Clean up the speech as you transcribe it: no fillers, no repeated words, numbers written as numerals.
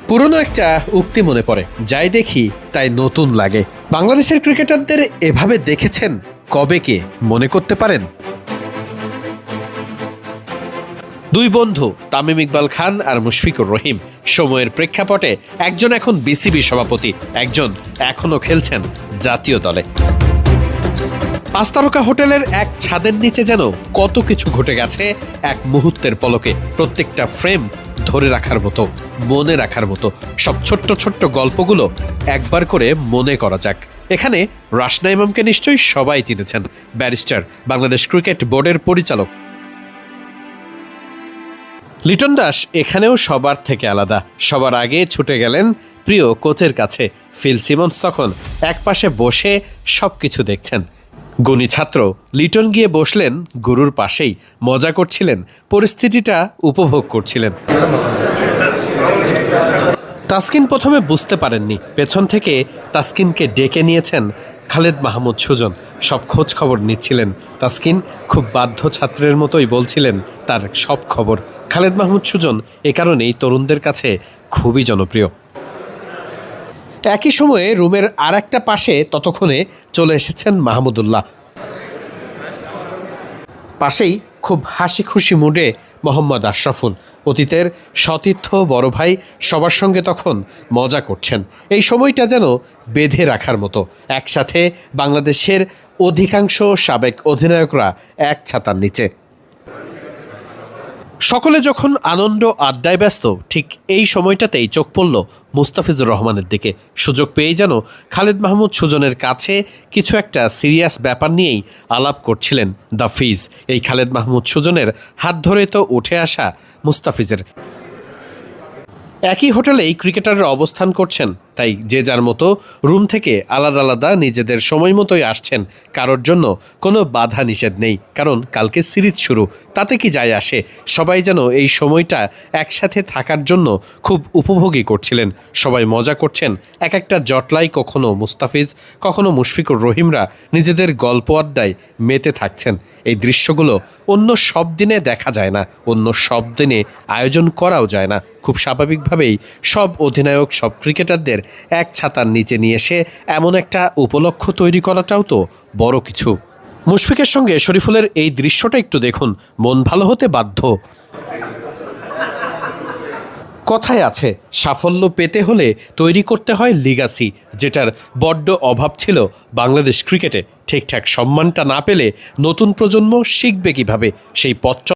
পুরনো একটা উক্তি মনে পড়ে, যাই দেখি তাই নতুন লাগে। বাংলাদেশের ক্রিকেটারদের এভাবে দেখেছেন কবে কে মনে করতে পারেন? দুই বন্ধু তামিম ইকবাল খান আর মুশফিকুর রহিম। সময়ের প্রেক্ষাপটে একজন এখন বিসিবি সভাপতি, একজন এখনো খেলছেন জাতীয় দলে। পাঁচ তারকা হোটেলের এক ছাদের নিচে যেন কত কিছু ঘটে গেছে এক মুহূর্তের পলকে। প্রত্যেকটা ফ্রেম ধরে রাখার মতো, মনে রাখার মতো। সব ছোট্ট ছোট্ট গল্পগুলো একবার করে মনে করা যাক। এখানে রাশনা ইমামকে নিশ্চয়ই সবাই চিনেছেন, ব্যারিস্টার, বাংলাদেশ ক্রিকেট বোর্ডের পরিচালক। লিটন দাস এখানেও সবার থেকে আলাদা। সবার আগে ছুটে গেলেন প্রিয় কোচের কাছে। ফিল সিমন্স তখন একপাশে বসে সবকিছু দেখছেন। গুণী ছাত্র লিটন গিয়ে বসলেন গুরুর পাশেই, মজা করছিলেন, পরিস্থিতিটা উপভোগ করছিলেন। তাসকিন প্রথমে বুঝতে পারেননি, পেছন থেকে তাসকিনকে ডেকে নিয়েছেন খালেদ মাহমুদ সুজন। সব খোঁজ খবর নিচ্ছিলেন। তাসকিন খুব বাধ্য ছাত্রের মতোই বলছিলেন তার সব খবর। খালেদ মাহমুদ সুজন এ কারণেই তরুণদের কাছে খুবই জনপ্রিয়। একই সময়ে রুমের আর একটা পাশে ততক্ষণে চলে এসেছেন মাহমুদুল্লাহ। পাশেই খুব হাসি খুশি মুডে মোহাম্মদ আশরাফুল, অতীতের সতীর্থ বড় ভাই, সবার সঙ্গে তখন মজা করছেন। এই সময়টা যেন বেঁধে রাখার মতো। একসাথে বাংলাদেশের অধিকাংশ সাবেক অধিনায়করা এক ছাতার নিচে। সকলে যখন আনন্দ আড্ডায় ব্যস্ত, ঠিক এই সময়টাতেই চোখ পড়ল মুস্তাফিজুর রহমানের দিকে। সুযোগ পেয়েই যেন খালেদ মাহমুদ সুজনের কাছে কিছু একটা সিরিয়াস ব্যাপার নিয়েই আলাপ করছিলেন দ্য ফিজ। এই খালেদ মাহমুদ সুজনের হাত ধরে তো উঠে আসা মুস্তাফিজের। একই হোটেলেই ক্রিকেটাররা অবস্থান করছেন, তাই যে যার মতো রুম থেকে আলাদা আলাদা নিজেদের সময় মতোই আসছেন। কারোর জন্য কোনো বাধা নিষেধ নেই, কারণ কালকে সিরিজ শুরু, তাতে কি যায় আসে। সবাই যেন এই সময়টা একসাথে থাকার জন্য খুব উপভোগী করছিলেন। সবাই মজা করছেন। এক একটা জটলাই, কখনো মুস্তাফিজ, কখনো মুশফিকুর রহিমরা নিজেদের গল্প আড্ডায় মেতে থাকছেন। এই দৃশ্যগুলো অন্য সব দিনে দেখা যায় না, অন্য সব দিনে আয়োজন করাও যায় না। খুব স্বাভাবিকভাবেই সব অধিনায়ক, সব ক্রিকেটারদের এক ছাতার নিচে নিয়ে এসে এমন একটা উপলক্ষ তৈরি করাটাও তো বড় কিছু। মুশফিকের সঙ্গে শরীফুলের এই দৃশ্যটা একটু দেখুন, মন ভালো হতে বাধ্য। কথায় আছে, সাফল্য পেতে হলে তৈরি করতে হয় লিগাসি, যেটার বড্ড অভাব ছিল বাংলাদেশ ক্রিকেটে। ঠিকঠাক সম্মানটা না পেলে নতুন প্রজন্ম শিখবে কিভাবে? সেই পথ